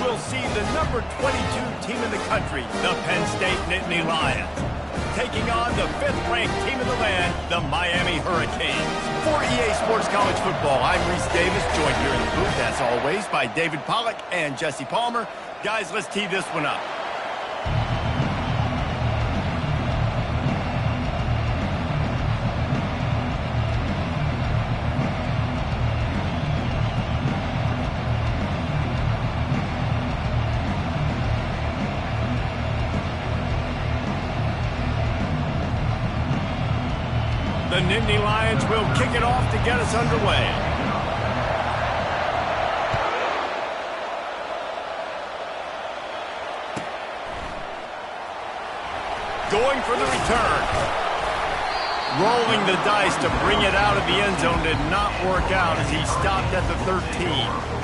we'll see the number 22 team in the country, the Penn State Nittany Lions, taking on the 5th-ranked team in the land, the Miami Hurricanes. For EA Sports College Football, I'm Reese Davis, joined here in the booth, as always, by David Pollack and Jesse Palmer. Guys, let's tee this one up. The Nittany Lions will kick it off to get us underway. Going for the return. Rolling the dice to bring it out of the end zone did not work out as he stopped at the 13.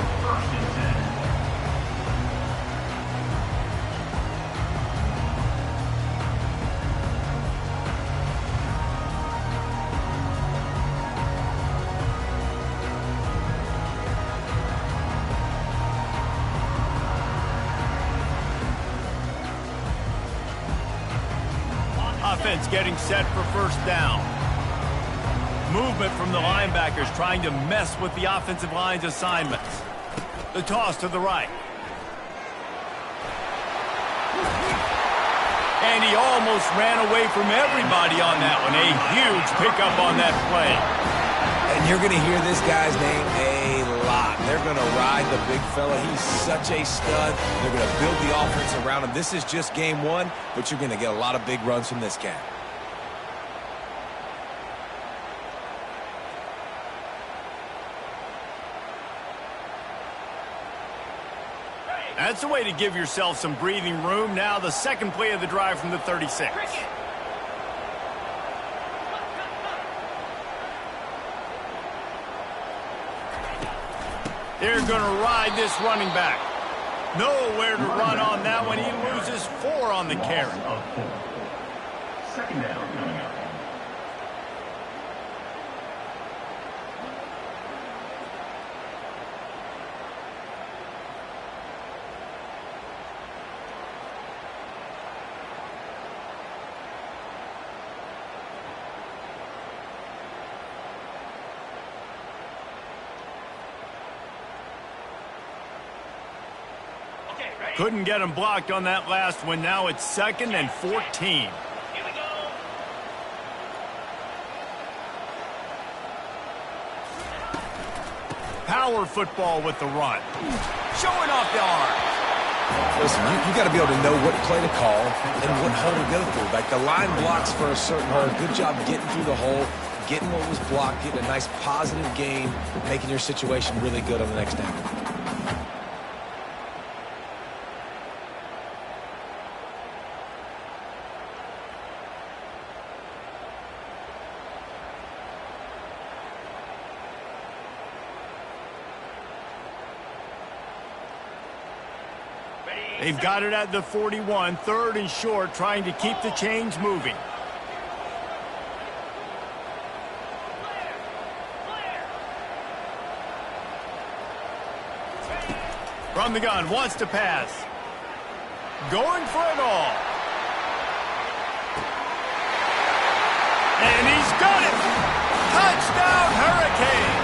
Offense getting set for first down. Movement from the linebackers trying to mess with the offensive line's assignments. The toss to the right. And he almost ran away from everybody on that one. A huge pickup on that play. And you're going to hear this guy's name a lot. They're going to ride the big fella. He's such a stud. They're going to build the offense around him. This is just game one, but you're going to get a lot of big runs from this cat. That's a way to give yourself some breathing room. Now the second play of the drive from the 36. They're going to ride this running back. Nowhere to run on that one. He loses 4 on the carry. Second down coming up. Couldn't get him blocked on that last one. Now it's 2nd and 14. Here we go. Power football with the run. Showing off the arm. Listen, you got to be able to know what play to call and what hole to go through. Like the line blocks for a certain hole. Good job getting through the hole, getting what was blocked, getting a nice positive gain, making your situation really good on the next down. They've got it at the 41, 3rd and short, trying to keep the chains moving. From the gun, wants to pass. Going for it all. And he's got it! Touchdown, Hurricane!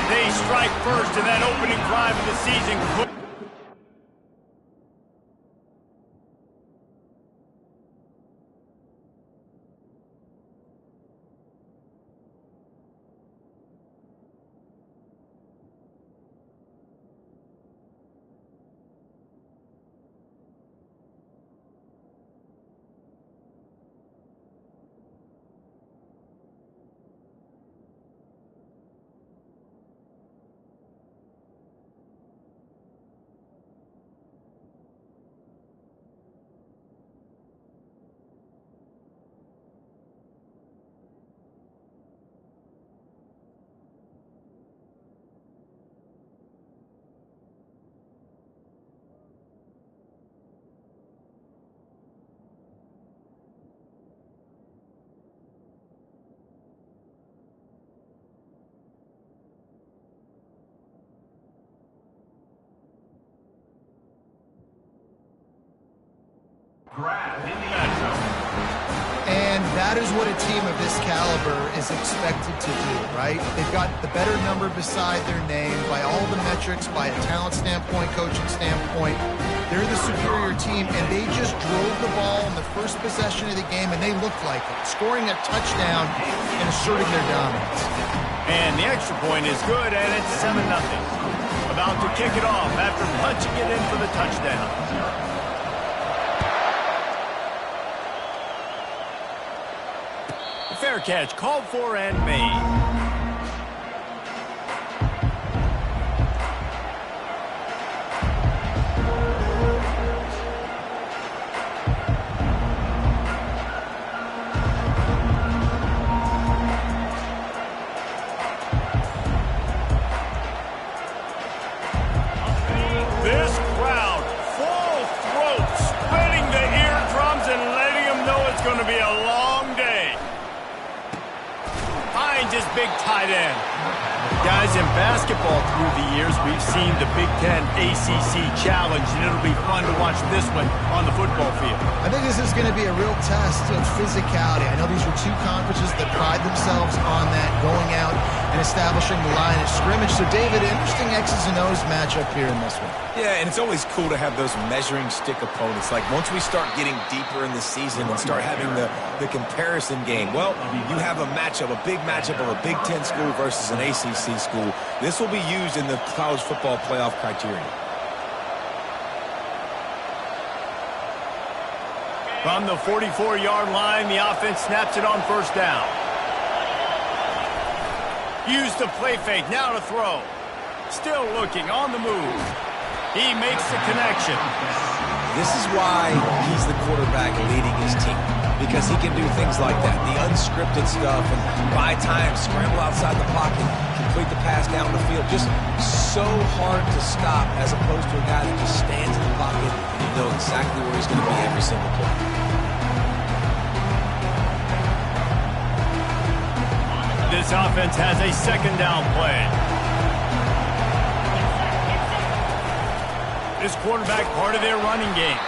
They strike first in that opening drive of the season. Grab in the end zone. And that is what a team of this caliber is expected to do, right? They've got the better number beside their name by all the metrics, by a talent standpoint, coaching standpoint. They're the superior team, and they just drove the ball in the first possession of the game, and they looked like it, scoring a touchdown and asserting their dominance. And the extra point is good, and it's 7-0. About to kick it off after punching it in for the touchdown. Fair catch called for and made. This crowd, full throat, spreading the eardrums and letting them know it's going to be a long day. Finds his big tight end. Guys, in basketball through the years, we've seen the Big Ten ACC Challenge, and it'll be fun to watch this one on the football field. I think this is going to be a real test of physicality. I know these were two conferences that pride themselves on that, going out and establishing the line of scrimmage. So, David, interesting X's and O's matchup here in this one. Yeah, and it's always cool to have those measuring stick opponents. Like, once we start getting deeper in the season and start having the comparison game, well, you have a matchup, a big matchup of a Big Ten school versus an ACC school. This will be used in the college football playoff criteria. From the 44-yard line, the offense snaps it on first down. Used the play fake, now to throw. Still looking, on the move. He makes the connection. This is why he's the quarterback leading his team, because he can do things like that, the unscripted stuff, and buy time, scramble outside the pocket, complete the pass down the field. Just so hard to stop, as opposed to a guy that just stands in the pocket and you know exactly where he's going to be every single play. This offense has a second down play. This quarterback part of their running game.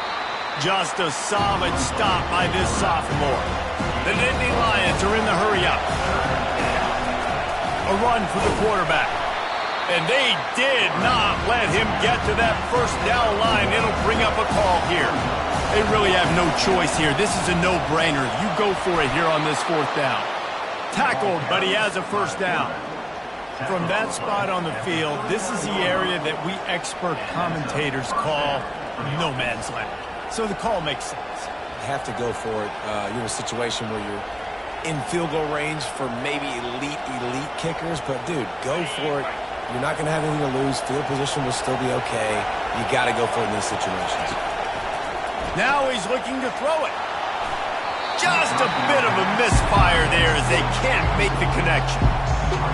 Just a solid stop by this sophomore. The Nittany Lions are in the hurry-up. A run for the quarterback. And they did not let him get to that first down line. It'll bring up a call here. They really have no choice here. This is a no-brainer. You go for it here on this fourth down. Tackled, but he has a first down. From that spot on the field, this is the area that we expert commentators call no man's land. So the call makes sense. You have to go for it. You're in a situation where you're in field goal range for maybe elite kickers, but dude, go for it. You're not going to have anything to lose. Field position will still be okay. You got to go for it in these situations. Now he's looking to throw it. Just a bit of a misfire there as they can't make the connection.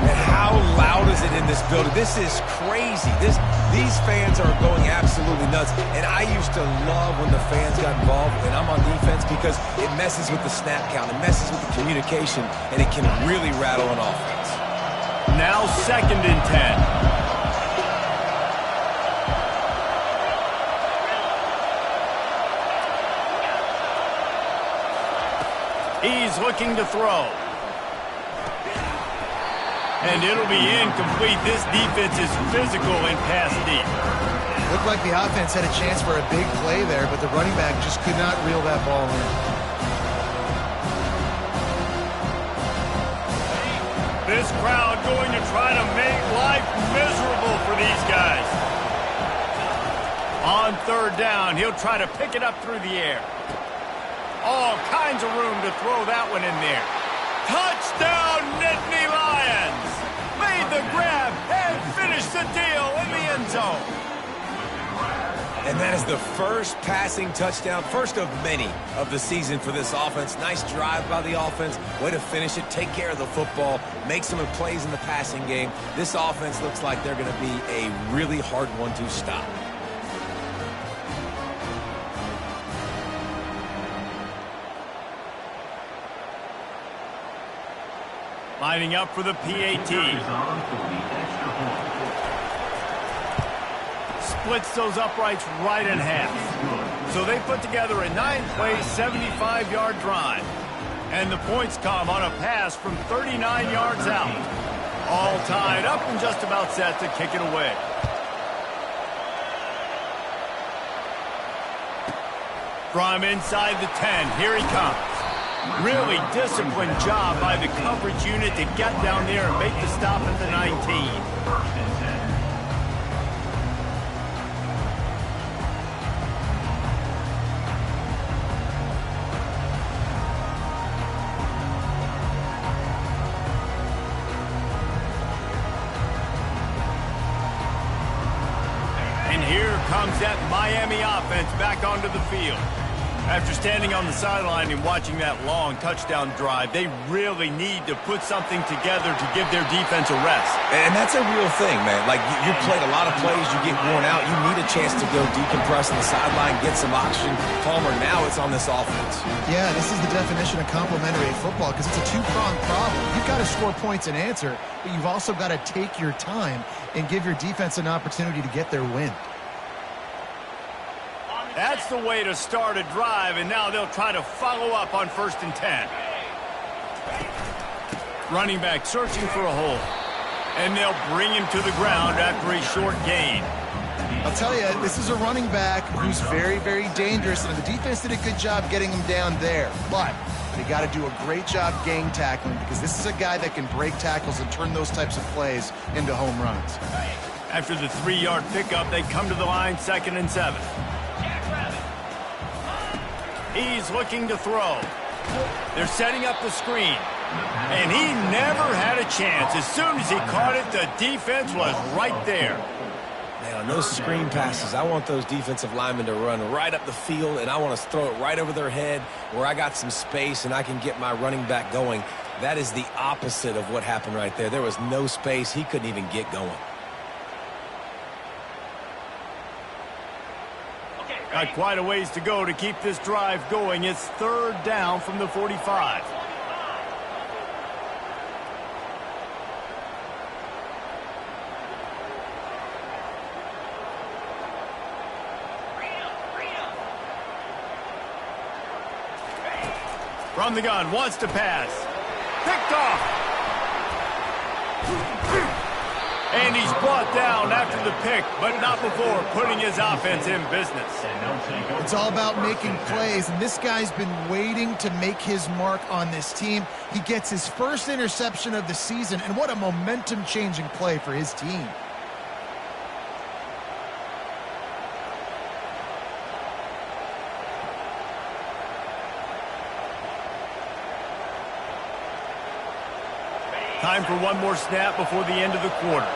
And how loud is it in this building? This is crazy. These fans are going absolutely nuts. And I used to love when the fans got involved, and I'm on defense, because it messes with the snap count. It messes with the communication, and it can really rattle an offense. Now 2nd and 10. He's looking to throw. And it'll be incomplete. This defense is physical and pass deep. Looked like the offense had a chance for a big play there, but the running back just could not reel that ball in. This crowd going to try to make life miserable for these guys. On 3rd down, he'll try to pick it up through the air. All kinds of room to throw that one in there. Touchdown, Nittany Lions! Made the grab and finished the deal in the end zone. And that is the first passing touchdown, first of many of the season for this offense. Nice drive by the offense. Way to finish it, take care of the football, make some plays in the passing game. This offense looks like they're going to be a really hard one to stop. Lining up for the PAT. Splits those uprights right in half. So they put together a 9-play, 75-yard drive. And the points come on a pass from 39 yards out. All tied up and just about set to kick it away. From inside the 10, here he comes. Really disciplined job by the coverage unit to get down there and make the stop at the 19. Comes that Miami offense back onto the field. After standing on the sideline and watching that long touchdown drive, they really need to put something together to give their defense a rest. And that's a real thing, man. Like, you played a lot of plays, you get worn out, you need a chance to go decompress on the sideline, get some oxygen. Palmer, now it's on this offense. Yeah, this is the definition of complementary football because it's a two-pronged problem. You've got to score points and answer, but you've also got to take your time and give your defense an opportunity to get their win. That's the way to start a drive, and now they'll try to follow up on 1st and 10. Running back searching for a hole, and they'll bring him to the ground after a short gain. I'll tell you, this is a running back who's very, very dangerous, and the defense did a good job getting him down there. But they got to do a great job gang tackling because this is a guy that can break tackles and turn those types of plays into home runs. After the 3-yard pickup, they come to the line 2nd and 7. He's looking to throw. They're setting up the screen. And he never had a chance. As soon as he caught it, the defense was right there. Man, on those screen passes, I want those defensive linemen to run right up the field, and I want to throw it right over their head where I got some space and I can get my running back going. That is the opposite of what happened right there. There was no space. He couldn't even get going. Got quite a ways to go to keep this drive going. It's 3rd down from the 45. From the gun, wants to pass. Picked off. And he's brought down after the pick, but not before putting his offense in business. It's all about making plays, and this guy's been waiting to make his mark on this team. He gets his first interception of the season, and what a momentum-changing play for his team. Time for one more snap before the end of the quarter.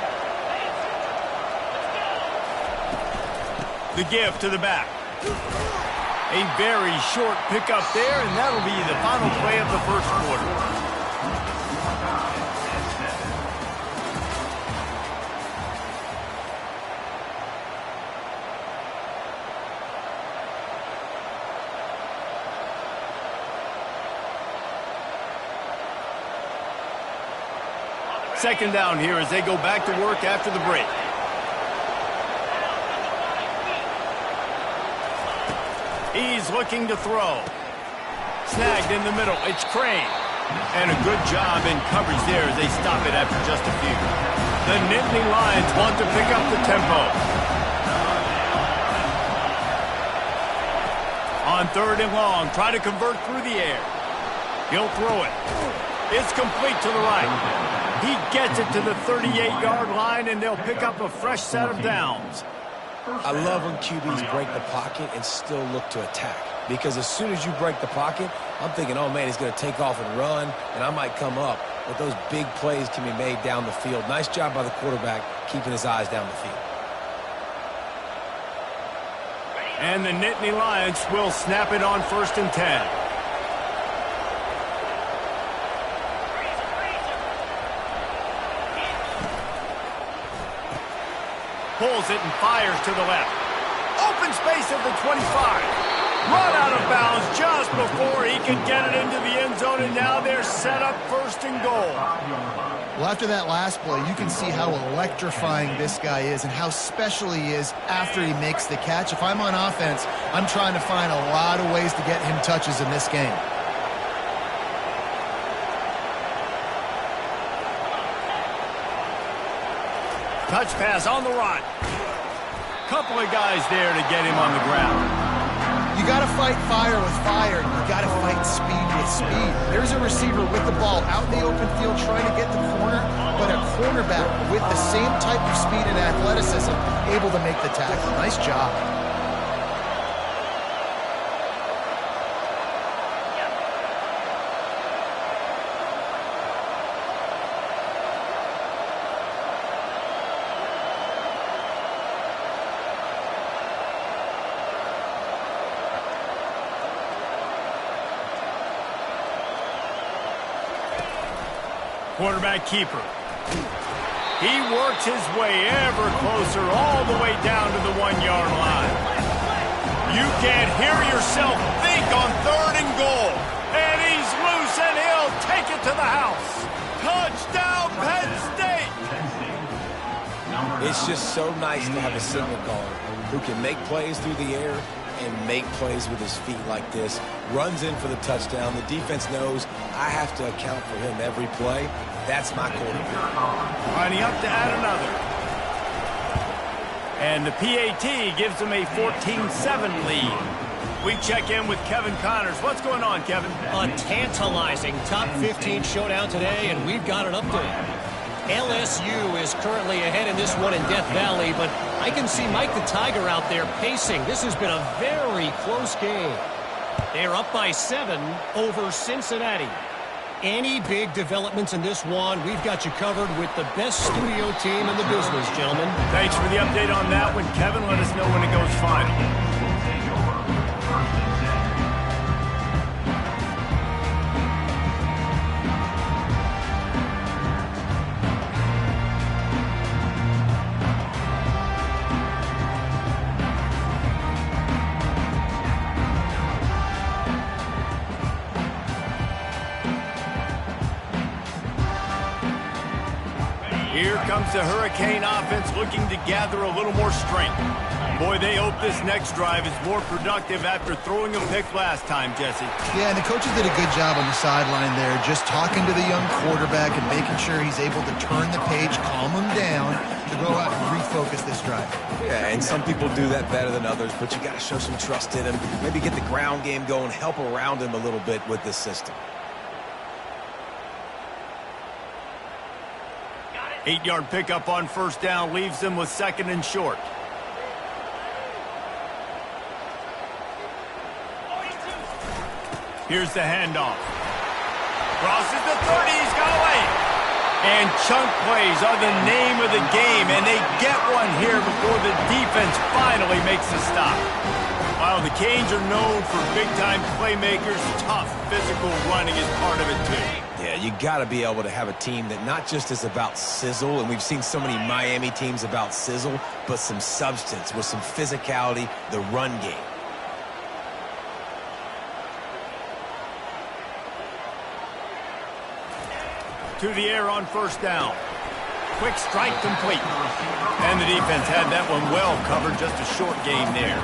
The give to the back. A very short pickup there, and that'll be the final play of the 1st quarter. Second down here as they go back to work after the break. He's looking to throw. Snagged in the middle. It's Crane. And a good job in coverage there as they stop it after just a few. The Nittany Lions want to pick up the tempo. On 3rd and long, try to convert through the air. He'll throw it. It's complete to the right. He gets it to the 38-yard line, and they'll pick up a fresh set of downs. I love when QBs break the pocket and still look to attack. Because as soon as you break the pocket, I'm thinking, oh, man, he's going to take off and run, and I might come up. But those big plays can be made down the field. Nice job by the quarterback keeping his eyes down the field. And the Nittany Lions will snap it on 1st and 10. Pulls it and fires to the left. Open space at the 25. Run out of bounds just before he can get it into the end zone, and now they're set up 1st and goal. Well, after that last play, you can see how electrifying this guy is and how special he is after he makes the catch. If I'm on offense, I'm trying to find a lot of ways to get him touches in this game. Touch pass on the run. Couple of guys there to get him on the ground. You got to fight fire with fire. You got to fight speed with speed. There's a receiver with the ball out in the open field trying to get the corner, but a cornerback with the same type of speed and athleticism able to make the tackle. Nice job. Quarterback keeper. He works his way ever closer all the way down to the 1-yard line. You can't hear yourself think on 3rd and goal. And he's loose and he'll take it to the house. Touchdown, Penn State! It's just so nice to have a signal caller who can make plays through the air and make plays with his feet like this. Runs in for the touchdown. The defense knows I have to account for him every play. That's my quarterback. Lining up to add another. And the PAT gives them a 14-7 lead. We check in with Kevin Connors. What's going on, Kevin? A tantalizing top 15 showdown today, and we've got an update. LSU is currently ahead in this one in Death Valley, but I can see Mike the Tiger out there pacing. This has been a very close game. They're up by 7 over Cincinnati. Any big developments in this one, we've got you covered with the best studio team in the business, gentlemen. Thanks for the update on that one, Kevin. Let us know when it goes final. Here comes the Hurricane offense looking to gather a little more strength. Boy, they hope this next drive is more productive after throwing a pick last time, Jesse. Yeah, and the coaches did a good job on the sideline there, just talking to the young quarterback and making sure he's able to turn the page, calm him down, to go out and refocus this drive. Yeah, and some people do that better than others, but you got to show some trust in him. Maybe get the ground game going, help around him a little bit with this system. 8-yard pickup on 1st down leaves them with 2nd and short. Here's the handoff. Crosses the 30, he's got away. And chunk plays are the name of the game, and they get one here before the defense finally makes the stop. While the Canes are known for big-time playmakers, tough physical running is part of it too. Yeah, you got to be able to have a team that not just is about sizzle, and we've seen so many Miami teams about sizzle, but some substance with some physicality, the run game. To the air on 1st down. Quick strike complete. And the defense had that one well covered, just a short game there.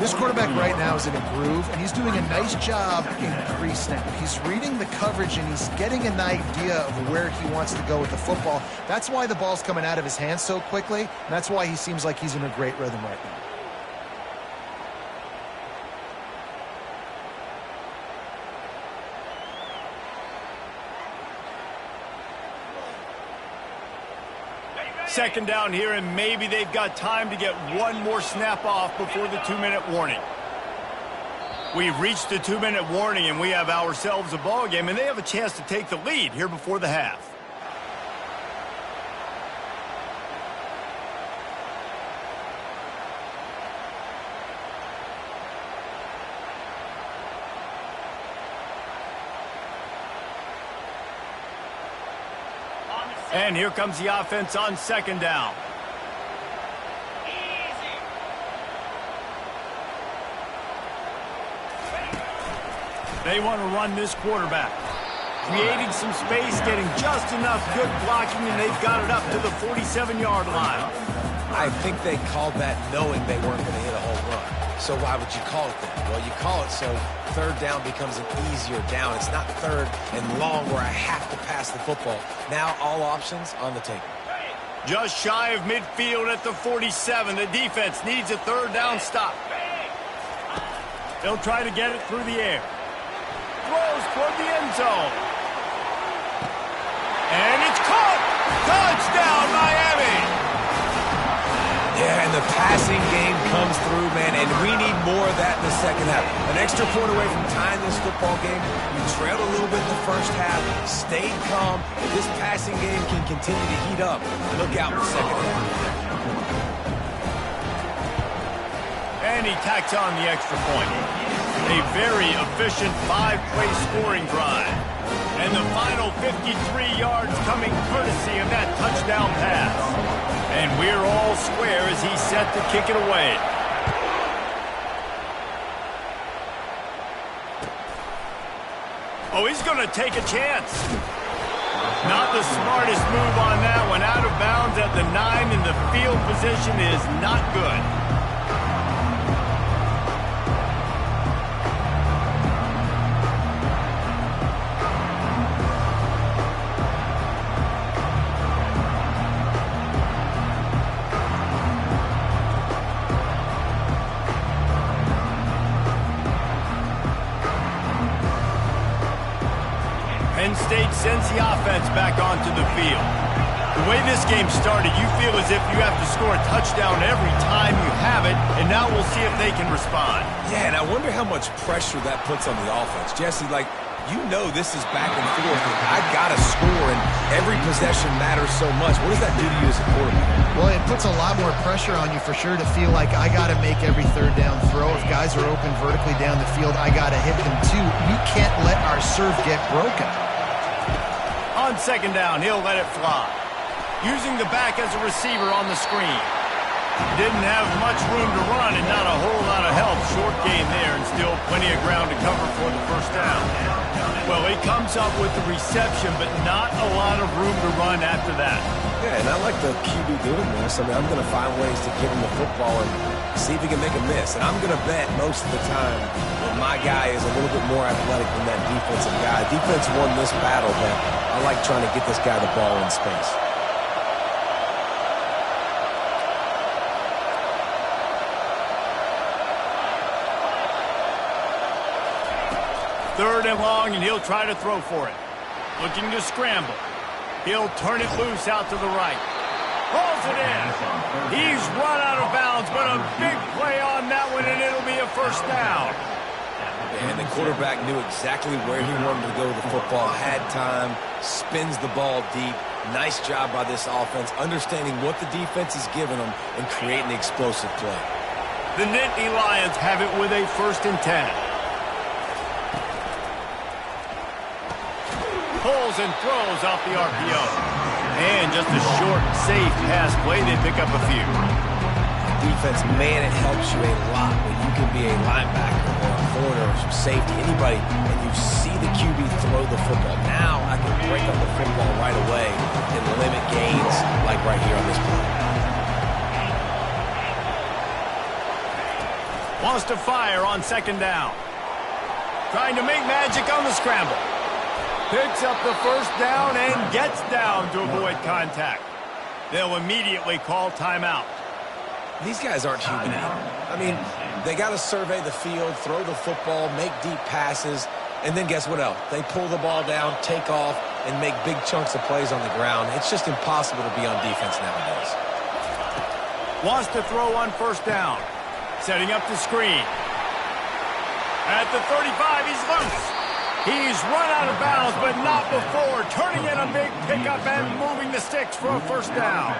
This quarterback right now is in a groove, and he's doing a nice job in pre-snap. He's reading the coverage, and he's getting an idea of where he wants to go with the football. That's why the ball's coming out of his hands so quickly, and that's why he seems like he's in a great rhythm right now. Second down here, and maybe they've got time to get one more snap off before the 2-minute warning. We've reached the 2-minute warning, and we have ourselves a ball game, and they have a chance to take the lead here before the half. And here comes the offense on 2nd down. They want to run this quarterback. creating some space, getting just enough good blocking, and they've got it up to the 47-yard line. I think they called that knowing they weren't going to hit a home run. So why would you call it that? Well, you call it so third down becomes an easier down. It's not third and long where I have to pass the football. Now all options on the table. Just shy of midfield at the 47. The defense needs a third down stop. They'll try to get it through the air. Throws toward the end zone. And it's caught! Touchdown, Miami! Yeah, and the passing game comes through, man, and we need more of that in the second half. An extra point away from tying this football game. We trailed a little bit in the first half, stayed calm. If this passing game can continue to heat up, look out in the second half. And he tacks on the extra point. A very efficient 5-play scoring drive. And the final 53 yards coming courtesy of that touchdown pass. And we're all square as he's set to kick it away. Oh, he's going to take a chance. Not the smartest move on that one. Out of bounds at the 9, and the field position is not good. Penn State sends the offense back onto the field. The way this game started, you feel as if you have to score a touchdown every time you have it, and now we'll see if they can respond. Yeah, and I wonder how much pressure that puts on the offense. Jesse, like, you know this is back and forth, and I got to score, and every possession matters so much. What does that do to you as a quarterback? Well, it puts a lot more pressure on you for sure to feel like I got to make every third down throw. If guys are open vertically down the field, I got to hit them too. We can't let our serve get broken. On second down, he'll let it fly. Using the back as a receiver on the screen. Didn't have much room to run and not a whole lot of help. Short gain there and still plenty of ground to cover for the first down. Well, he comes up with the reception, but not a lot of room to run after that. Yeah, and I like the QB doing this. I mean, I'm going to find ways to give him the football and see if he can make a miss. And I'm going to bet most of the time that my guy is a little bit more athletic than that defensive guy. Defense won this battle, but I like trying to get this guy the ball in space. Third and long, and he'll try to throw for it. Looking to scramble. He'll turn it loose out to the right. Hauls it in. He's run out of bounds, but a big play on that one, and it'll be a first down. And the quarterback knew exactly where he wanted to go with the football, had time, spins the ball deep. Nice job by this offense, understanding what the defense is giving them and creating the explosive play. The Nittany Lions have it with a 1st and 10. Pulls and throws off the RPO. And just a short, safe pass play. They pick up a few. Defense, man, it helps you a lot when you can be a linebacker or a corner or some safety, anybody, and you see the QB throw the football. Now I can break up the football right away and limit gains like right here on this play. Wants to fire on second down. Trying to make magic on the scramble. Picks up the first down and gets down to avoid contact. They'll immediately call timeout. These guys aren't human anymore. I mean, they got to survey the field, throw the football, make deep passes, and then guess what else? They pull the ball down, take off, and make big chunks of plays on the ground. It's just impossible to be on defense nowadays. Wants to throw on first down. Setting up the screen. At the 35, he's loose. He's run out of bounds, but not before. Turning in a big pickup and moving the sticks for a first down.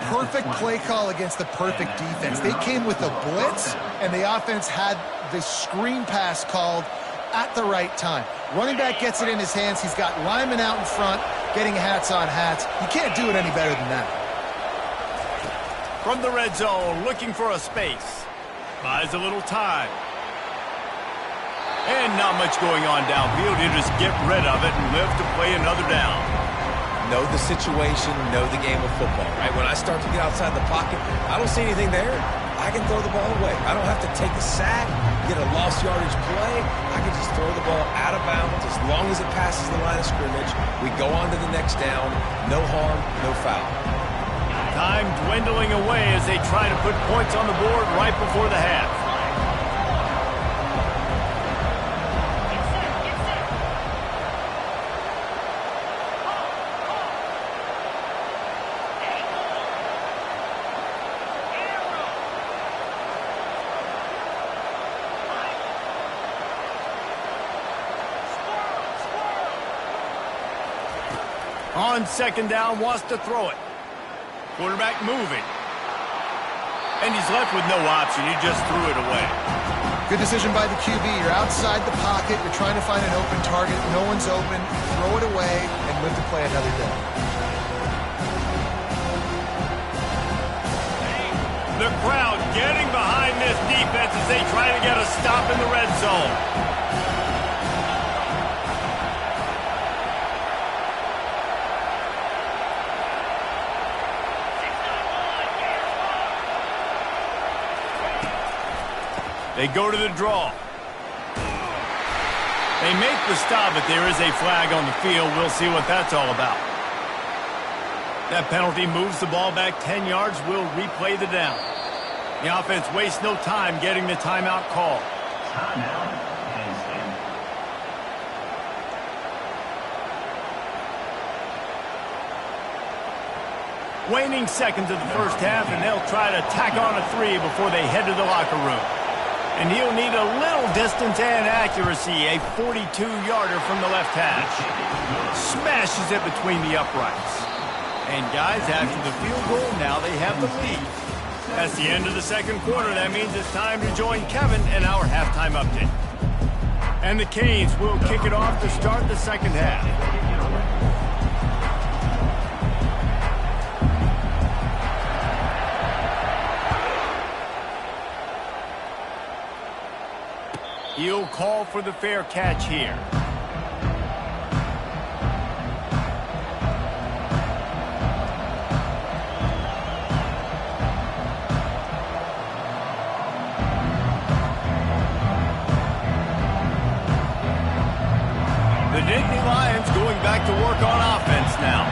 Perfect play call against the perfect defense. They came with a blitz, and the offense had the screen pass called at the right time. Running back gets it in his hands. He's got linemen out in front, getting hats on hats. You can't do it any better than that. From the red zone, looking for a space. Buys a little time. And not much going on downfield. You just get rid of it and live to play another down. Know the situation, know the game of football, right? When I start to get outside the pocket, I don't see anything there. I can throw the ball away. I don't have to take a sack, get a lost yardage play. I can just throw the ball out of bounds as long as it passes the line of scrimmage. We go on to the next down. No harm, no foul. Time dwindling away as they try to put points on the board right before the half. On second down, wants to throw it. Quarterback moving. And he's left with no option. He just threw it away. Good decision by the QB. You're outside the pocket. You're trying to find an open target. No one's open. Throw it away and live to play another day. The crowd getting behind this defense as they try to get a stop in the red zone. They go to the draw. They make the stop, but there is a flag on the field. We'll see what that's all about. That penalty moves the ball back 10 yards. We'll replay the down. The offense wastes no time getting the timeout call. Timeout. Waning seconds of the first half, and they'll try to tack on a 3 before they head to the locker room. And he'll need a little distance and accuracy. A 42-yarder from the left hash. Smashes it between the uprights. And guys, after the field goal, now they have the lead. That's the end of the second quarter. That means it's time to join Kevin in our halftime update. And the Canes will kick it off to start the second half. He'll call for the fair catch here. The Nittany Lions going back to work on offense now.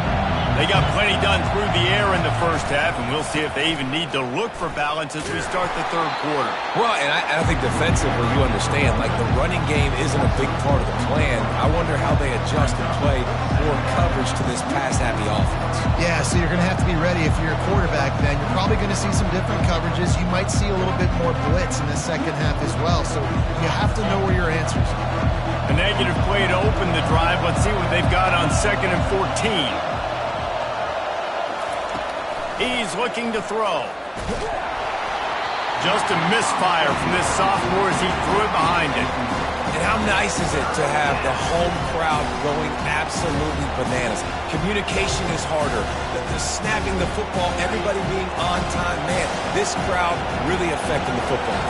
They got plenty done through the air in the first half, and we'll see if they even need to look for balance as we start the third quarter. Well, and I think defensively, you understand, like the running game isn't a big part of the plan. I wonder how they adjust and play more coverage to this pass-happy offense. Yeah, so you're going to have to be ready if you're a quarterback then. You're probably going to see some different coverages. You might see a little bit more blitz in the second half as well, so you have to know where your answers are. A negative play to open the drive. Let's see what they've got on 2nd and 14. He's looking to throw. Just a misfire from this sophomore as he threw it behind it. And how nice is it to have the home crowd going absolutely bananas? Communication is harder. The snapping the football, everybody being on time. Man, this crowd really affecting the football.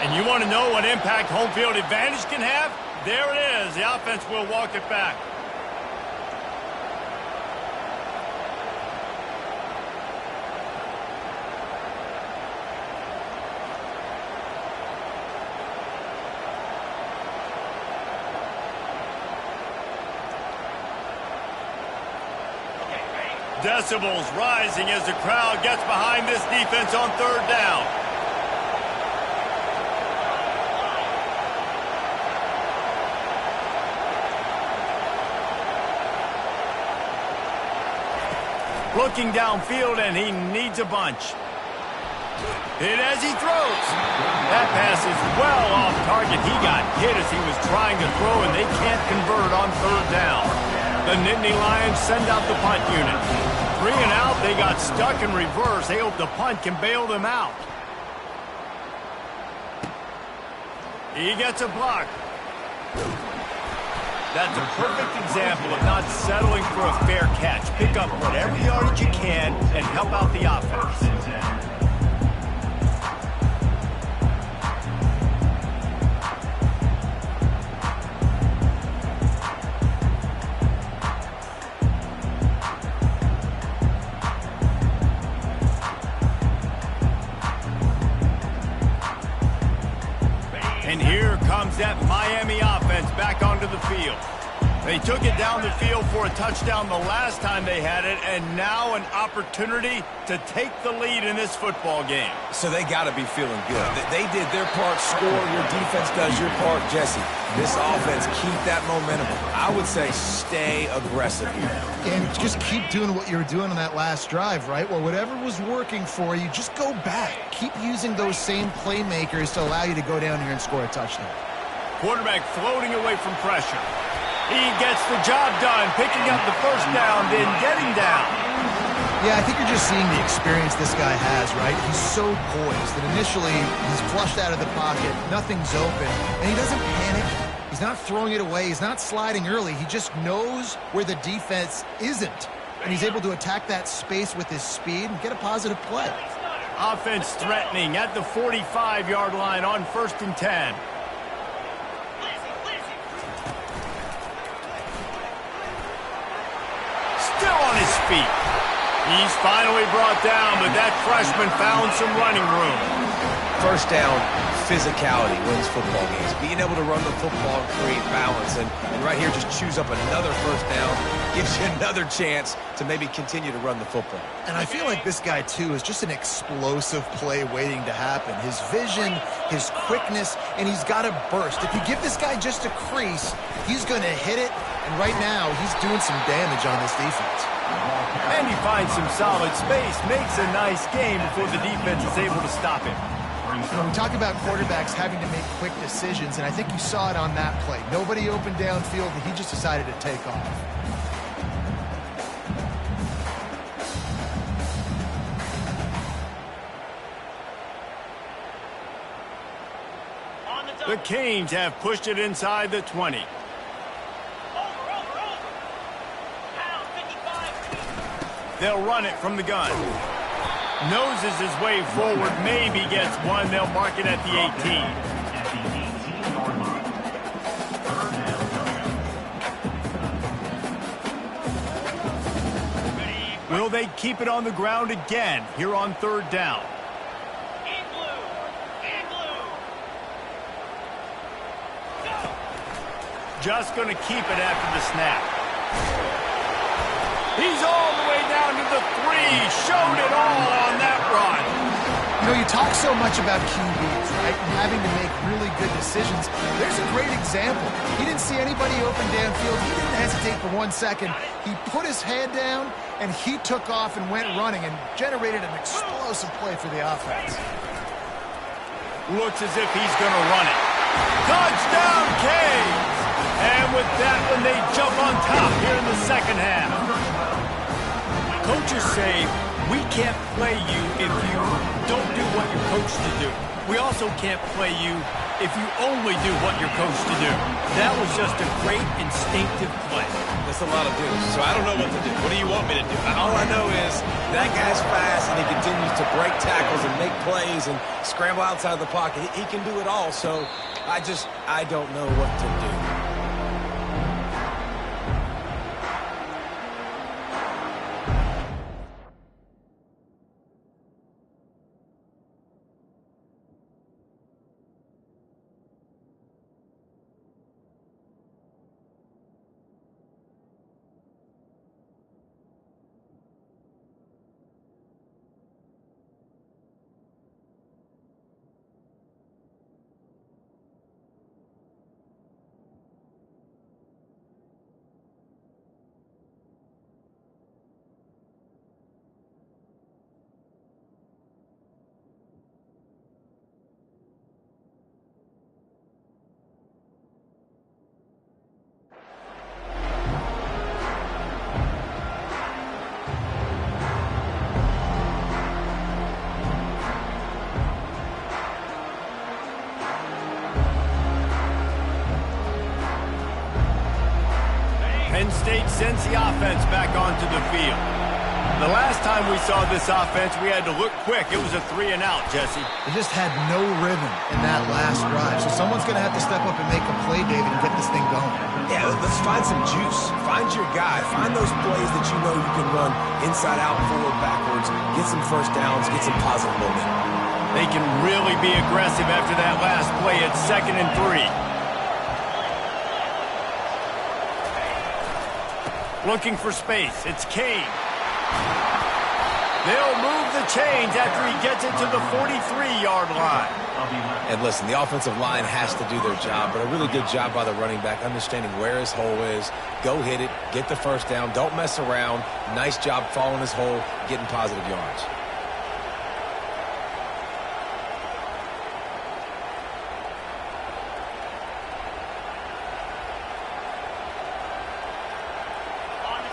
And you want to know what impact home field advantage can have? There it is. The offense will walk it back. Decibels rising as the crowd gets behind this defense on third down. Looking downfield, and he needs a bunch. Hit as he throws. That pass is well off target. He got hit as he was trying to throw, and they can't convert on third down. The Nittany Lions send out the punt unit. 3 and out, they got stuck in reverse. They hope the punt can bail them out. He gets a block. That's a perfect example of not settling for a fair catch. Pick up whatever yardage you can and help out the offense. And here comes that Miami offense back onto the field. They took it down the field for a touchdown the last time they had it, and now an opportunity to take the lead in this football game. So they got to be feeling good. They did their part, score. Your defense does your part, Jesse. This offense, keep that momentum. I would say stay aggressive here. And just keep doing what you were doing on that last drive, right? Well, whatever was working for you, just go back. Keep using those same playmakers to allow you to go down here and score a touchdown. Quarterback floating away from pressure. He gets the job done, picking up the first down, then getting down. Yeah, I think you're just seeing the experience this guy has, right? He's so poised that initially he's flushed out of the pocket, nothing's open, and he doesn't panic. He's not throwing it away. He's not sliding early. He just knows where the defense isn't, and he's able to attack that space with his speed and get a positive play. Offense threatening at the 45-yard line on 1st and 10. Still on his feet. He's finally brought down, but that freshman found some running room. First down, physicality wins football games. Being able to run the football and create balance. And right here, just choose up another first down. Gives you another chance to maybe continue to run the football. And I feel like this guy, too, is just an explosive play waiting to happen. His vision, his quickness, and he's got a burst. If you give this guy just a crease, he's going to hit it. And right now, he's doing some damage on this defense. And he finds some solid space, makes a nice game before the defense is able to stop him. We talk about quarterbacks having to make quick decisions, and I think you saw it on that play. Nobody opened downfield, and he just decided to take off. The Canes have pushed it inside the 20. They'll run it from the gun. Noses his way forward, maybe gets one. They'll mark it at the 18. Will they keep it on the ground again here on 3rd down? Just going to keep it after the snap. He's all the way down to the 3. Showed it all on that run. You know, you talk so much about QBs, right, and having to make really good decisions. There's a great example. He didn't see anybody open downfield. He didn't hesitate for 1 second. He put his head down, and he took off and went running and generated an explosive play for the offense. Looks as if he's going to run it. Touchdown, Canes! And with that one, they jump on top here in the second half. Coaches say, we can't play you if you don't do what you're coached to do. We also can't play you if you only do what you're coached to do. That was just a great instinctive play. That's a lot of dudes, so I don't know what to do. What do you want me to do? All I know is that guy's fast, and he continues to break tackles and make plays and scramble outside the pocket. He can do it all, so I don't know what to do. Penn State sends the offense back onto the field. The last time we saw this offense, we had to look quick. It was a 3-and-out, Jesse. They just had no rhythm in that last drive. So someone's going to have to step up and make a play, David, and get this thing going. Yeah, let's find some juice. Find your guy. Find those plays that you know you can run inside out, forward, backwards. Get some first downs. Get some positive momentum. They can really be aggressive after that last play at 2nd and 3. Looking for space. It's Kane. They'll move the chains after he gets it to the 43-yard line. And listen, the offensive line has to do their job, but a really good job by the running back understanding where his hole is. Go hit it, get the first down, don't mess around. Nice job following his hole, getting positive yards.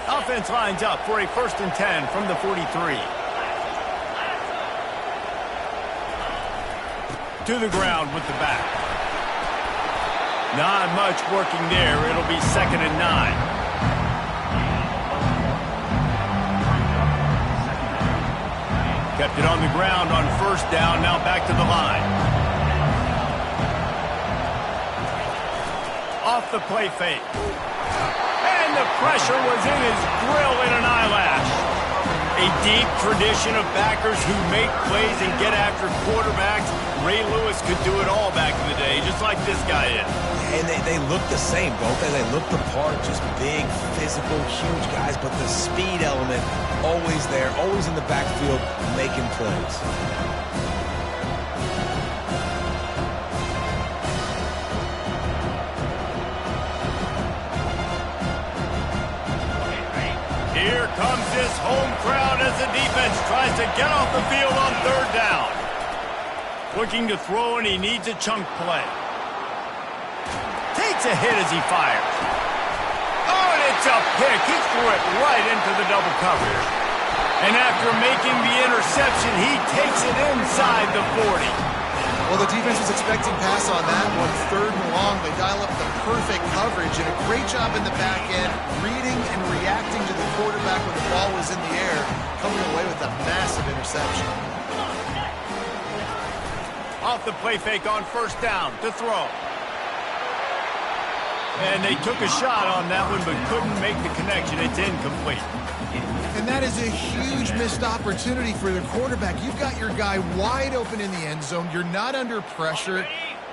Offense lines up for a 1st and 10 from the 43. To the ground with the back. Not much working there. It'll be 2nd and 9. Kept it on the ground on 1st down. Now back to the line. Off the play fake. And the pressure was in his grill in an eyelash. A deep tradition of backers who make plays and get after quarterbacks. Ray Lewis could do it all back in the day, just like this guy is. And they look the same, don't they? They look the part, just big, physical, huge guys, but the speed element always there, always in the backfield, making plays. Here comes this home crowd as the defense tries to get off the field on 3rd down. Looking to throw, and he needs a chunk play. Takes a hit as he fires. Oh, and it's a pick. He threw it right into the double coverage. And after making the interception, he takes it inside the 40. Well, the defense was expecting pass on that one. 3rd and long, they dial up the perfect coverage and a great job in the back end, reading and reacting to the quarterback when the ball was in the air, coming away with a massive interception. Off the play fake on 1st down to throw. And they took a shot on that one but couldn't make the connection. It's incomplete. And that is a huge missed opportunity for the quarterback. You've got your guy wide open in the end zone. You're not under pressure.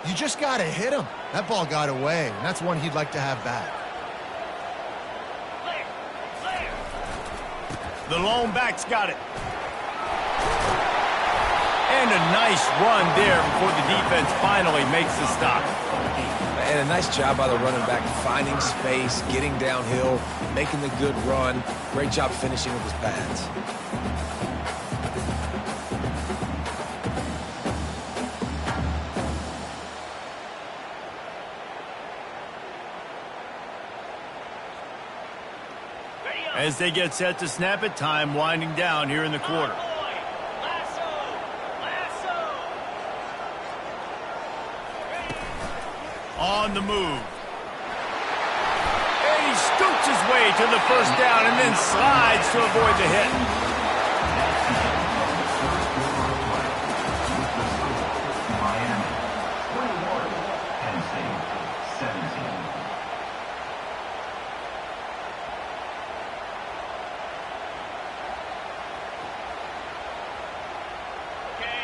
You just got to hit him. That ball got away, and that's one he'd like to have back. The lone back's got it. And a nice run there before the defense finally makes the stop. And a nice job by the running back, finding space, getting downhill, making the good run. Great job finishing with his pads. As they get set to snap it, time winding down here in the quarter. On the move. And he scoots his way to the 1st down and then slides to avoid the hit.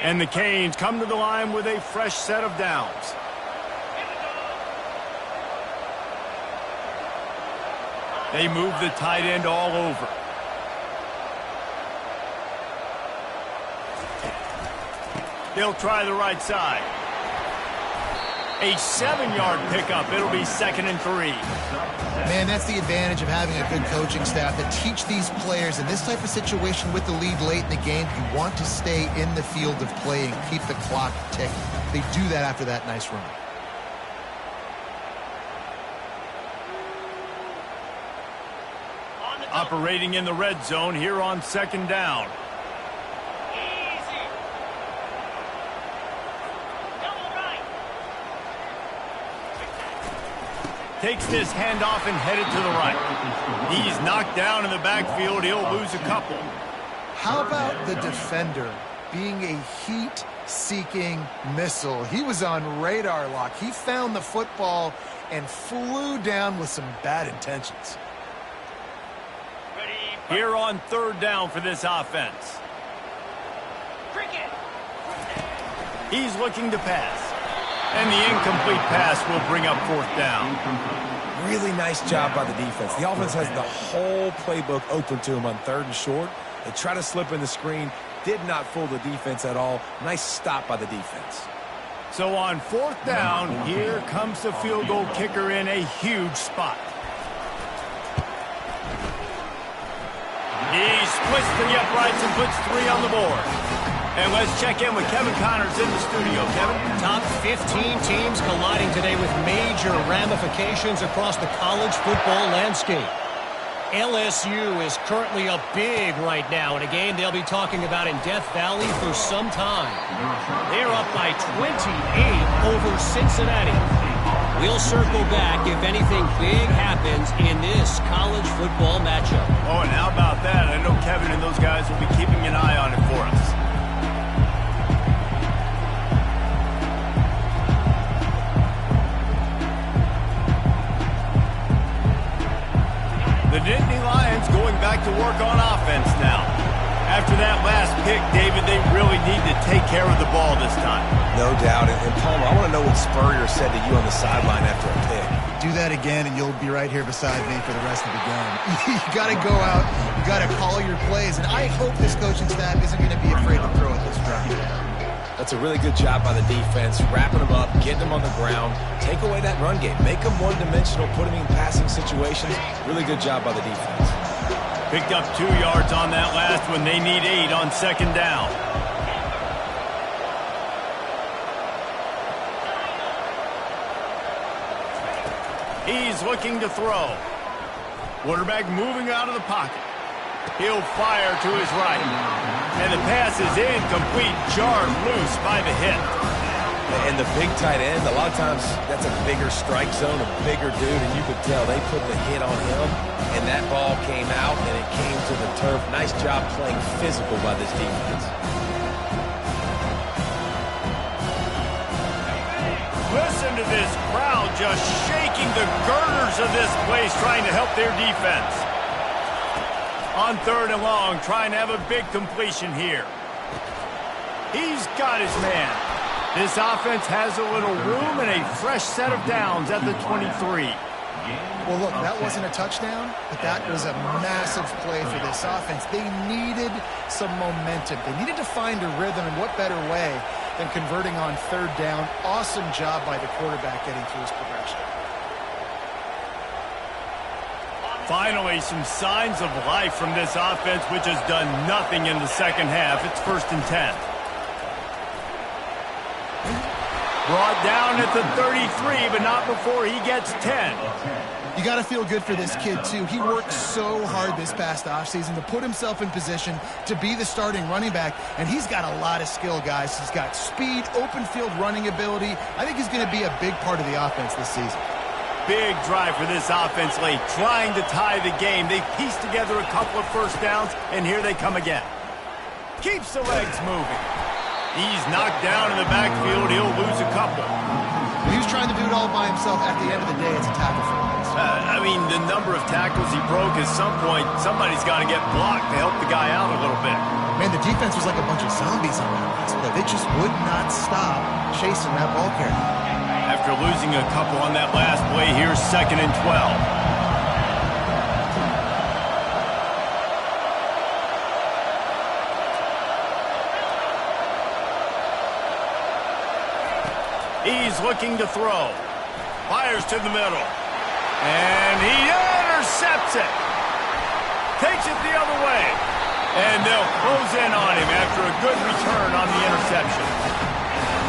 And the Canes come to the line with a fresh set of downs. They move the tight end all over. They'll try the right side. A 7-yard pickup. It'll be 2nd and 3. Man, that's the advantage of having a good coaching staff that teach these players in this type of situation with the lead late in the game. You want to stay in the field of play and keep the clock ticking. They do that after that nice run. Operating in the red zone here on 2nd down. Takes this handoff and headed to the right. He's knocked down in the backfield. He'll lose a couple. How about the defender being a heat-seeking missile? He was on radar lock. He found the football and flew down with some bad intentions. Here on third down for this offense. He's looking to pass. And the incomplete pass will bring up fourth down. Really nice job by the defense. The offense has the whole playbook open to him on third and short. They try to slip in the screen. Did not fool the defense at all. Nice stop by the defense. So on fourth down, here comes the field goal kicker in a huge spot. He splits the uprights and puts 3 on the board. And let's check in with Kevin Connors in the studio. Kevin? Top 15 teams colliding today with major ramifications across the college football landscape. LSU is currently up big right now in a game they'll be talking about in Death Valley for some time. They're up by 28 over Cincinnati. We'll circle back if anything big happens in this college football matchup. Oh, and how about that? I know Kevin and those guys will be keeping an eye on it for us. The Nittany Lions going back to work on offense now. After that last pick, David, they really need to take care of the ball this time. No doubt. And Palmer, I want to know what Spurrier said to you on the sideline after a pick. Do that again, and you'll be right here beside me for the rest of the game. You got to go out. You got to call your plays. And I hope this coaching staff isn't going to be afraid to throw at this run. That's a really good job by the defense, wrapping them up, getting them on the ground. Take away that run game. Make them one-dimensional, put them in passing situations. Really good job by the defense. Picked up 2 yards on that last one. They need 8 on second down. He's looking to throw. Quarterback moving out of the pocket. He'll fire to his right. And the pass is incomplete, jarred loose by the hit. And the big tight end, a lot of times that's a bigger strike zone, a bigger dude, and you could tell they put the hit on him, and that ball came out, and it came to the turf. Nice job playing physical by this defense. Listen to this crowd just shaking the girders of this place, trying to help their defense. On third and long, trying to have a big completion here. He's got his man. This offense has a little room and a fresh set of downs at the 23. Well, look, that wasn't a touchdown, but that was a massive play for this offense. They needed some momentum. They needed to find a rhythm, and what better way than converting on third down. Awesome job by the quarterback getting through his progression. Finally, some signs of life from this offense, which has done nothing in the second half. It's 1st and 10. Brought down at the 33, but not before he gets 10. You got to feel good for this kid, too. He worked so hard this past offseason to put himself in position to be the starting running back, and he's got a lot of skill, guys. He's got speed, open field running ability. I think he's going to be a big part of the offense this season. Big drive for this offense late, trying to tie the game. They pieced together a couple of first downs, and here they come again. Keeps the legs moving. He's knocked down in the backfield. He'll lose a couple. He was trying to do it all by himself. At the end of the day, it's a tackle for loss. I mean, the number of tackles he broke, at some point, somebody's got to get blocked to help the guy out a little bit. Man, the defense was like a bunch of zombies on that last play. They just would not stop chasing that ball carrier. After losing a couple on that last play, here's 2nd and 12. He's looking to throw. Fires to the middle. And he intercepts it. Takes it the other way. And they'll close in on him after a good return on the interception.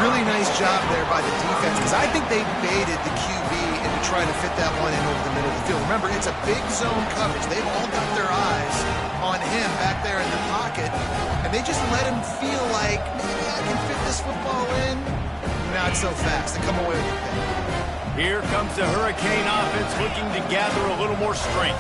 Really nice job there by the defense, because I think they baited the QB into trying to fit that one in over the middle of the field. Remember, it's a big zone coverage. They've all got their eyes on him back there in the pocket, and they just let him feel like, maybe I can fit this football in. Not so fast. They come away with a pick. Here comes the Hurricane offense looking to gather a little more strength.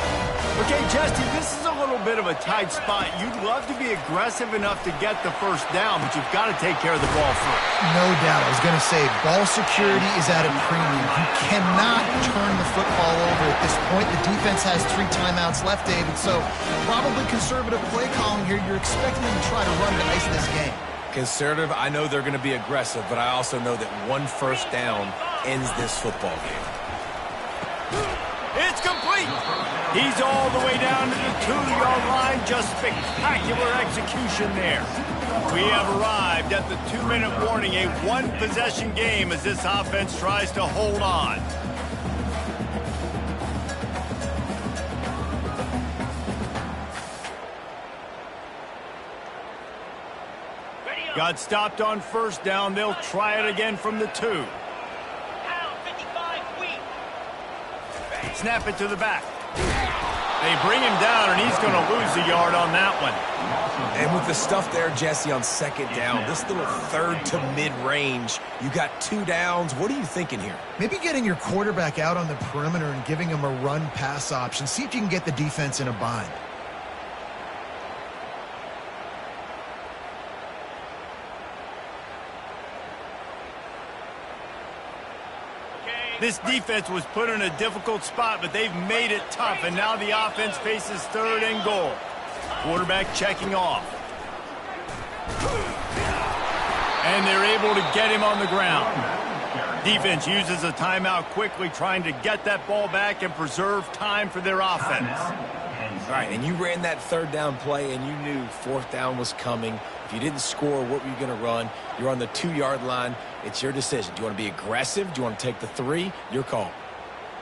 Okay, Jesse, this is a little bit of a tight spot. You'd love to be aggressive enough to get the first down, but you've got to take care of the ball first. No doubt. I was going to say, ball security is at a premium. You cannot turn the football over at this point. The defense has 3 timeouts left, David, so probably conservative play calling here. You're expecting them to try to run to ice this game. Conservative, I know they're going to be aggressive, but I also know that one first down ends this football game. It's complete. He's all the way down to the 2-yard line. Just spectacular execution there. We have arrived at the 2-minute warning, a one-possession game as this offense tries to hold on. Got stopped on first down. They'll try it again from the 2. Snap it to the back. They bring him down, and he's going to lose a yard on that one. And with the stuff there, Jesse, on second down, this little third to mid-range, you got 2 downs. What are you thinking here? Maybe getting your quarterback out on the perimeter and giving him a run-pass option. See if you can get the defense in a bind. This defense was put in a difficult spot, but they've made it tough, and now the offense faces 3rd and goal. Quarterback checking off. And they're able to get him on the ground. Defense uses a timeout quickly, trying to get that ball back and preserve time for their offense. All right, and you ran that 3rd down play, and you knew 4th down was coming. If you didn't score, what were you going to run? You're on the 2-yard line. It's your decision. Do you want to be aggressive? Do you want to take the 3? Your call.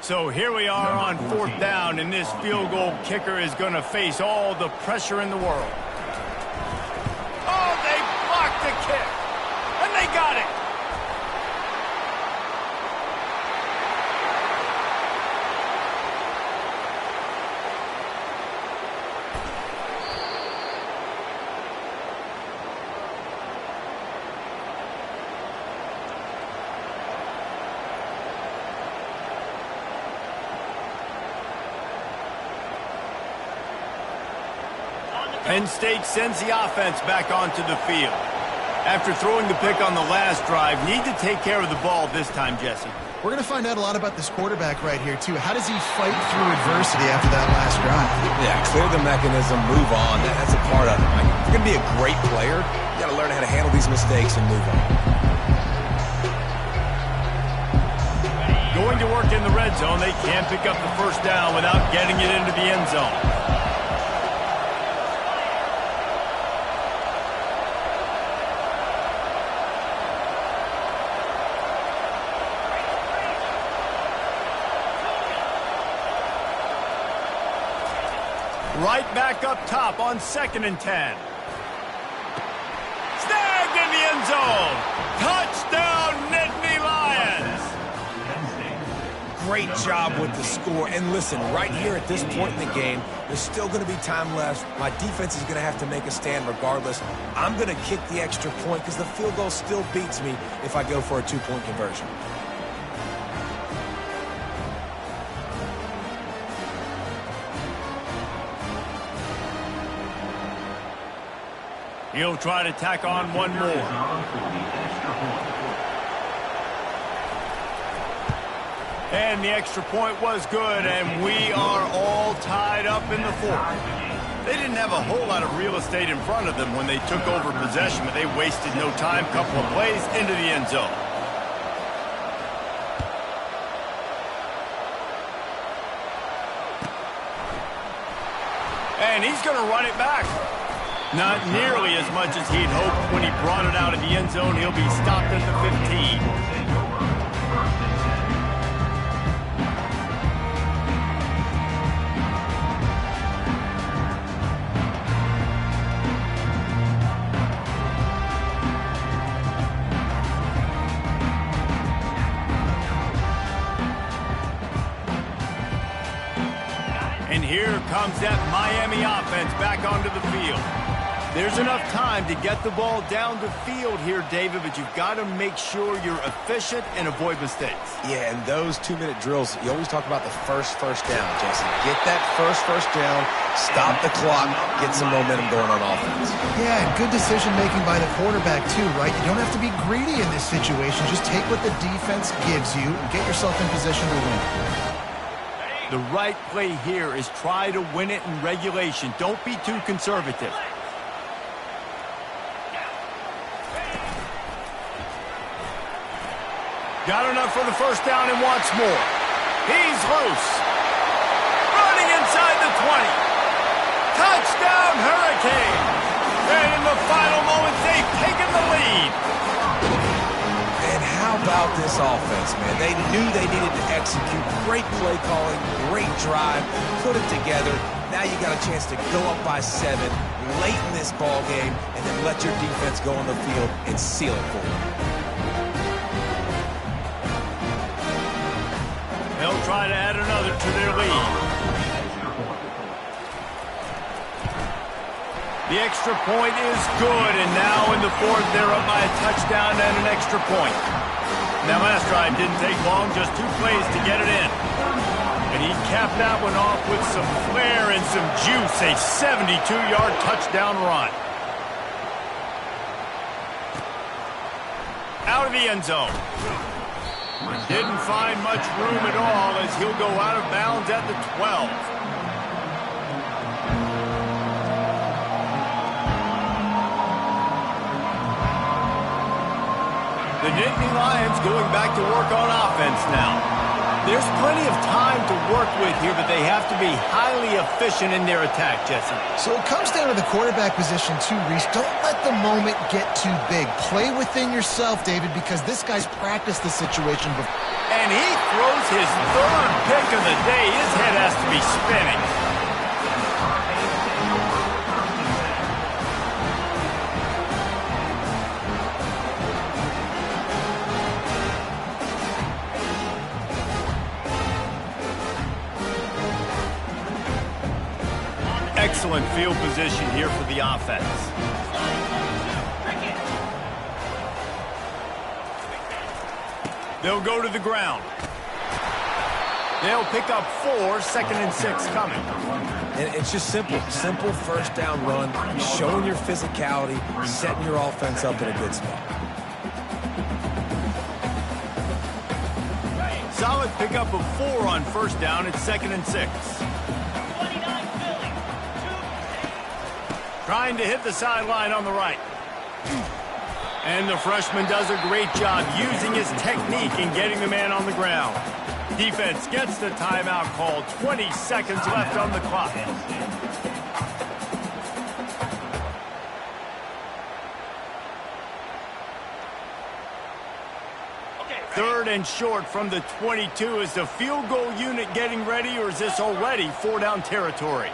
So here we are on 4th down, and this field goal kicker is going to face all the pressure in the world. Oh, they blocked the kick, and they got it. Penn State sends the offense back onto the field. After throwing the pick on the last drive, need to take care of the ball this time, Jesse. We're going to find out a lot about this quarterback right here, too. How does he fight through adversity after that last drive? Yeah, clear the mechanism, move on. That's a part of it. Right? If you're going to be a great player, you got to learn how to handle these mistakes and move on. Going to work in the red zone. They can't pick up the first down without getting it into the end zone. Right back up top on 2nd and 10. Snagged in the end zone. Touchdown, Nittany Lions. Great job with the score. And listen, right here at this point in the game, there's still going to be time left. My defense is going to have to make a stand regardless. I'm going to kick the extra point because the field goal still beats me if I go for a 2-point conversion. He'll try to tack on one more. And the extra point was good, and we are all tied up in the 4th. They didn't have a whole lot of real estate in front of them when they took over possession, but they wasted no time. Couple of plays into the end zone. And he's going to run it back. Not nearly as much as he'd hoped. When he brought it out of the end zone, he'll be stopped at the 15. And here comes that Miami offense back onto the field. There's enough time to get the ball down the field here, David, but you've got to make sure you're efficient and avoid mistakes. Yeah, and those 2-minute drills, you always talk about the first down, Jesse. Get that first down, stop the clock, get some momentum going on offense. Yeah, and good decision-making by the quarterback, too, right? You don't have to be greedy in this situation. Just take what the defense gives you and get yourself in position to win. The right play here is try to win it in regulation. Don't be too conservative. Got enough for the first down and wants more. He's loose. Running inside the 20. Touchdown, Hurricanes. And in the final moments, they've taken the lead. And how about this offense, man? They knew they needed to execute. Great play calling, great drive, put it together. Now you got a chance to go up by 7 late in this ball game and then let your defense go on the field and seal it for you. They'll try to add another to their lead. The extra point is good, and now in the fourth, they're up by a touchdown and an extra point. That last drive didn't take long, just 2 plays to get it in. And he capped that one off with some flair and some juice, a 72-yard touchdown run. Out of the end zone. Didn't find much room at all as he'll go out of bounds at the 12. The Nittany Lions going back to work on offense now. There's plenty of time to work with here, but they have to be highly efficient in their attack, Jesse. So it comes down to the quarterback position too, Reese. Don't let the moment get too big. Play within yourself, David, because this guy's practiced the situation before. And he throws his 3rd pick of the day. His head has to be spinning. Excellent field position here for the offense. They'll go to the ground. They'll pick up 4, 2nd and 6 coming. And it's just simple first down run, showing your physicality, setting your offense up in a good spot. Solid pickup of 4 on first down. It's 2nd and 6. Trying to hit the sideline on the right. And the freshman does a great job using his technique and getting the man on the ground. Defense gets the timeout call. 20 seconds left on the clock. Third and short from the 22. Is the field goal unit getting ready, or is this already 4-down territory?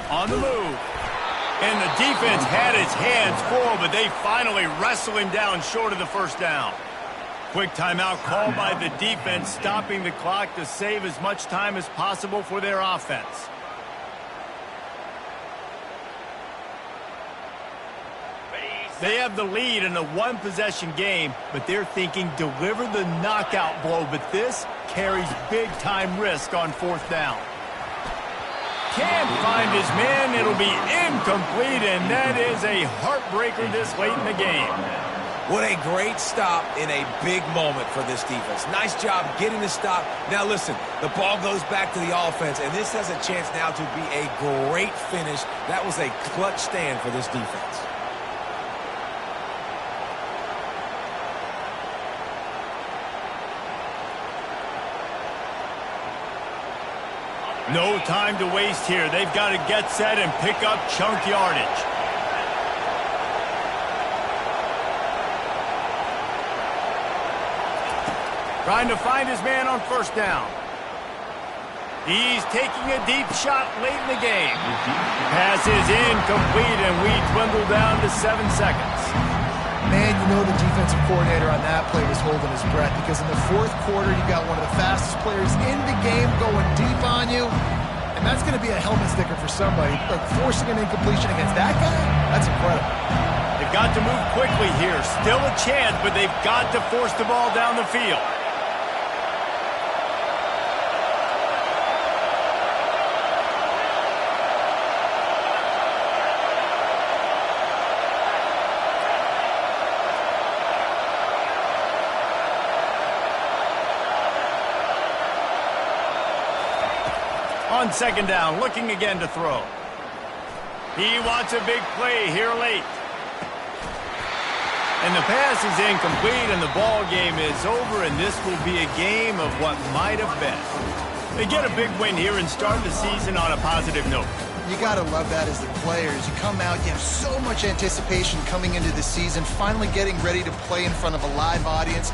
On the move. And the defense had his hands full, but they finally wrestle him down short of the first down. Quick timeout called by the defense, stopping the clock to save as much time as possible for their offense. They have the lead in a 1-possession game, but they're thinking deliver the knockout blow, but this carries big-time risk on 4th down. Can't find his man. It'll be incomplete, and that is a heartbreaker this late in the game. What a great stop in a big moment for this defense. Nice job getting the stop. Now listen, the ball goes back to the offense, and this has a chance now to be a great finish. That was a clutch stand for this defense. No time to waste here. They've got to get set and pick up chunk yardage. Trying to find his man on first down. He's taking a deep shot late in the game. Pass is incomplete, and we dwindle down to 7 seconds. Man, you You know the defensive coordinator on that play was holding his breath because in the fourth quarter, you got one of the fastest players in the game going deep on you, and that's going to be a helmet sticker for somebody. Like forcing an incompletion against that guy, that's incredible. They've got to move quickly here. Still a chance, but they've got to force the ball down the field. On second down, looking again to throw. He wants a big play here late. And the pass is incomplete, and the ball game is over, and this will be a game of what might have been. They get a big win here and start the season on a positive note. You got to love that as the players. You come out, you have so much anticipation coming into the season, finally getting ready to play in front of a live audience.